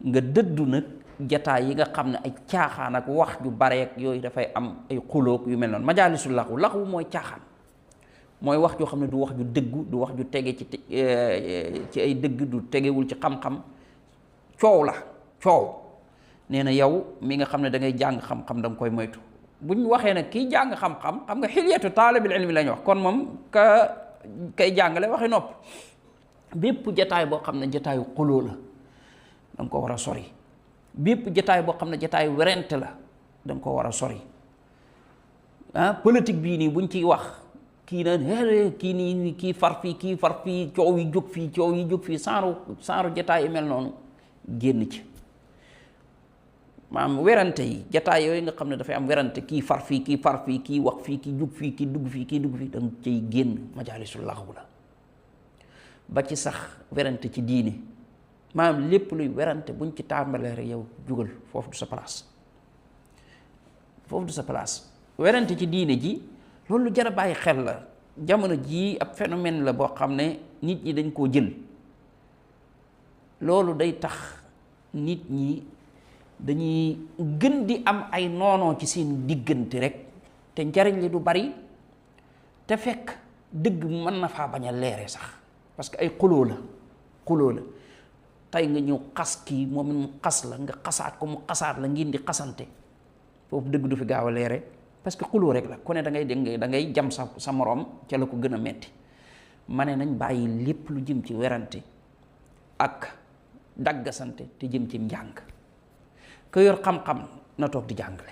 nga dëddu nag jataay yi nga xam ne ay caaxaan ak wax ju bareek yooyu dafay am ay xulóog yu mel noonu. majaalisul laxwu laxwu mooy caaxaan, mooy wax joo xam ne du wax ju dëggu, du wax ju tege ci ay dëgg, du tegewul ci xam-xam, coow la coow. nee na yow mi nga xam ne da ngay jàng xam-xam da nga koy moytu. buñ waxee nag kii jàng xam-xam xam nga xilyatu taalibil ilmi la ñu wax, kon moom kay jàngale waxi nopp. bépp jataay boo xam ne jataayu xuloo la da nga ko war a sori. bépp jataay boo xam ne jataayu werante la da nga ko war a sori. Politique bii nii buñ ciy wax kii naan kii nii kii far fii coow yi jóg fii saaru jataay yi mel noonu génn ci. maanaam werante yi jataay yooyu nga xam ne dafay am werante kii far fii kii wax fii kii jug fii kii dugg fii da nga cay génn. majaalisul laxwu la. ba ci sax werante ci diine, maanaam lépp luy werante buñ ci tàmbalee rek yow jugal, foofu du sa place. werante ci diine ji loolu lu jar a bàyyi xel la. jamono jii ab phénomène la boo xam ne nit ñi dañ koo jël. loolu day tax nit ñi dañuy gën di am ay noonoo ci seen diggante rek, te njariñ li du bari, te fekk dëgg mën na faa bañ a leere sax, parce que ay xuloo la tey nga ñëw xas kii moom mu xas la, nga xasaat ko mu xasaat la, ngeen di xasante, foofu dëgg du fi gaaw a leere, parce que xuloo rek la ku ne da ngay jam sa moroom ca la ko gën a metti. ma ne nañ bàyyi lépp lu jëm ci werante ak daggasante te jëm ci njàng. ka yor xam-xam na toog di jàngale.